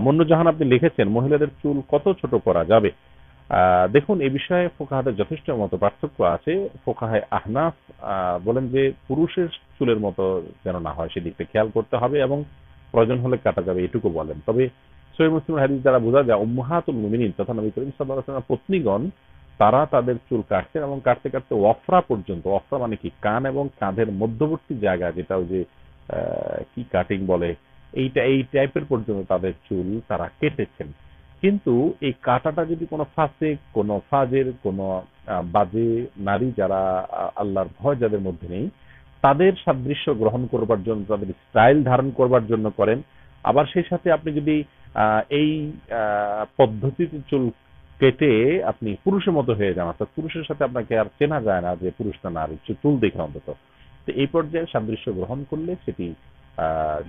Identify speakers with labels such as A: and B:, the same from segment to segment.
A: মন্নুজাহান আপনি লিখেছেন মহিলাদের চুল কত ছোট করা যাবে। দেখুন, এ বিষয়ে ফোকাহাদের যথেষ্ট মত পার্থক্য আছে। ফোকাহে আহনাফ বলেন যে পুরুষের চুলের মতো যেন না হয় সেদিকটা খেয়াল করতে হবে এবং প্রয়োজন হলে কাটা যাবে এটুকু বলেন। তবে সহিহ মুসলিম হাদিস দ্বারা বোঝা যায় উম্মাহাতুল মুমিনিন তথা নবী করিম সাল্লাল্লাহু আলাইহি ওয়াসাল্লামের পত্নীগণ তারা তাদের চুল কাটতেন এবং কাটতে কাটতে ওয়াফরা পর্যন্ত, ওয়াফরা মানে কি, কান এবং কাঁধের মধ্যবর্তী জায়গা, যেটা ওই যে কি কাটিং বলে, এই টাইপের পর্যন্ত তাদের চুল তারা কেটেছেন। কিন্তু এই কাটাটা যদি কোনো ফাসিক, কোনো ফাজের, কোনো বাজে নারী যারা আল্লাহর ভয় যাদের মধ্যে নেই তাদের সাদৃশ্য গ্রহণ করবার জন্য, তাদের স্টাইল ধারণ করবার জন্য করেন। আবার সেই সাথে আপনি যদি এই পদ্ধতিতে চুল কেটে আপনি পুরুষের মতো হয়ে যান, অর্থাৎ পুরুষের সাথে আপনাকে আর চেনা যায় না যে পুরুষ না নারী, চুল দেখে অন্তত, তো এই পর্যায়ে সাদৃশ্য গ্রহণ করলে সেটি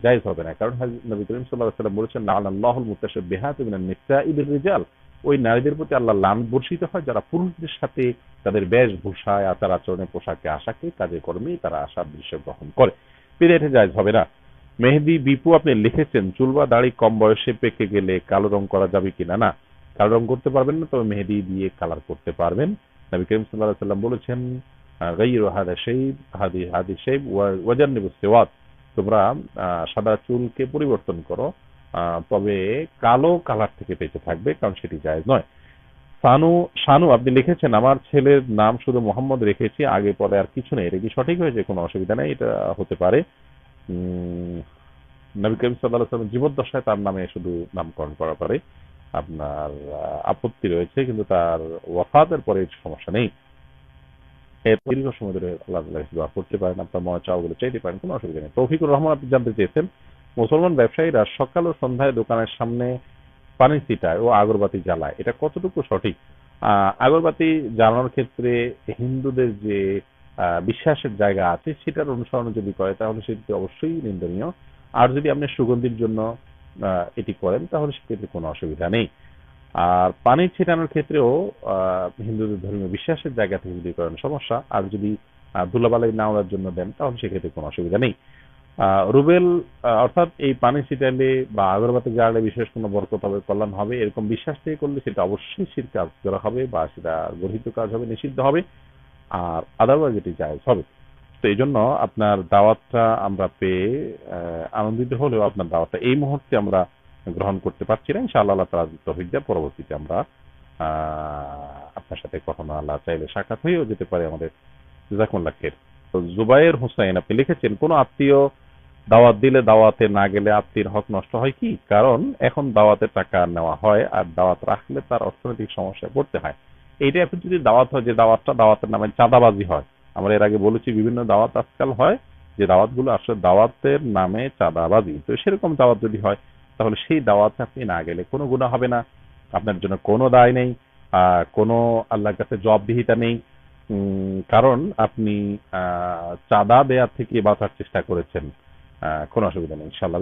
A: জায়েজ হবে না। কারণ নবী করিম সাল্লাল্লাহু আলাইহি ওয়াসাল্লাম বলেছেন লাআনাল্লাহুল মুতাশাব্বিহাত মিনান নিসাই বির রিজাল, ওই নারীদের প্রতি আল্লাহ লানত বর্ষিত হয় যারা পুরুষদের সাথে তাদের বেশভূষায়, আচার আচরণে, পোশাকে আশাকে, কাজে কর্মে তারা সাদৃশ্য গ্রহণ করে, এটা জায়েজ হবে না। মেহেদি বিপু আপনি লিখেছেন চুল বা দাড়ি কম বয়সে পেকে গেলে কালো রং করা যাবে কিনা। না, কালো রং করতে পারবেন না, তবে মেহেদি দিয়ে কালার করতে পারবেন। নবী করিম সাল্লাল্লাহু আলাইহি ওয়াসাল্লাম বলেছেন গায়রু হাদা শাইব হাদি শাইব ওয়াজান্নিবুস সিওয়াত, তোমরা সাদা চুলকে পরিবর্তন করো, তবে কালো কালার থেকে বেঁচে থাকবে, কারণ সেটি জায়েজ নয়। শানু আপনি লিখেছেন আমার ছেলের নাম শুধু মোহাম্মদ রেখেছি, আগে পরে আর কিছু নেই, এটা কি সঠিক হয়েছে? কোনো অসুবিধা নেই, এটা হতে পারে। নবী করিম সাল্লাল্লাহু আলাইহি ওয়াসাল্লাম জীবদ্দশায় তার নামে শুধু নামকরণ করা পারে, আপনার আপত্তি রয়েছে, কিন্তু তার ওয়াফাতের পরে সমস্যা নেই। এর দীর্ঘ সময় ধরে আল্লাহ দোয়া করতে পারেন, আপনার মনে চাওয়াগুলো চাইতে পারেন, কোনো অসুবিধা নেই। তৌফিকুর রহমান আপনি জানতে চেয়েছেন মুসলমান ব্যবসায়ীরা সকাল ও সন্ধ্যায় দোকানের সামনে পানি ছিটায় ও আগরবাতি জ্বালায়, এটা কতটুকু সঠিক? আগরবাতি জ্বালানোর ক্ষেত্রে হিন্দুদের যে বিশ্বাসের জায়গা আছে সেটার অনুসরণ যদি করে তাহলে সেটি অবশ্যই নিন্দনীয়। আর যদি আপনি সুগন্ধির জন্য এটি করেন তাহলে সেক্ষেত্রে কোনো অসুবিধা নেই। আর পানি ছিটানোর ক্ষেত্রেও হিন্দুদের ধর্মীয় বিশ্বাসের জায়গা থেকে যদি করেন সমস্যা, আর যদি ধুলাবালি না ওড়ার জন্য দেন তাহলে সেক্ষেত্রে কোনো অসুবিধা নেই। রুবেল অর্থাৎ এই পানি ছিটালে বা আগরবাতি জ্বালালে বিশেষ কোনো বরকত হবে, কল্যাণ হবে, এরকম বিশ্বাস থেকে করলে সেটা অবশ্যই শিরক কাজ করা হবে বা সেটা গর্হিত কাজ হবে, নিষিদ্ধ হবে। আর আদারওয়াইজ এটি জায়েজ হবে। তো এই জন্য আপনার দাওয়াতটা আমরা পেয়ে আনন্দিত হলেও আপনার দাওয়াতটা এই মুহূর্তে আমরা গ্রহণ করতে পারছি না। ইনশাআল্লাহ আল্লাহ তাআলা তৌফিক দেন, পরবর্তীতে আমরা আপনার সাথে কখনো আল্লাহ চাইলে সাক্ষাৎ হয়েও যেতে পারে আমাদের। জাযাকুমুল্লাহ খাইর। তো জুবায়ের হোসেন আপনি লিখেছেন কোন আত্মীয় দাওয়াত দিলে দাওয়াতে না গেলে আত্মীয়ের হক নষ্ট হয় কি? কারণ এখন দাওয়াতের টাকা নেওয়া হয় আর দাওয়াত রাখলে তার অর্থনৈতিক সমস্যায় পড়তে হয়। এইটা এখন যদি দাওয়াত হয় যে দাওয়াতের নামে চাঁদাবাজি হয়, আমরা এর আগে বলেছি বিভিন্ন দাওয়াত আজকাল হয় যে দাওয়াতগুলো আসলে দাওয়াতের নামে চাঁদাবাজি, তো সেরকম দাওয়াত যদি হয় তাহলে সেই দাওয়াতে আপনি না গেলে কোনো গুনাহ হবে না, আপনার জন্য কোনো দায় নেই, কোনো আল্লাহর কাছে জবাবদিহিতা নেই। কারণ আপনি চাঁদা দেওয়ার থেকে বাঁচার চেষ্টা করেছেন, কোনো অসুবিধা নেই ইনশাআল্লাহ।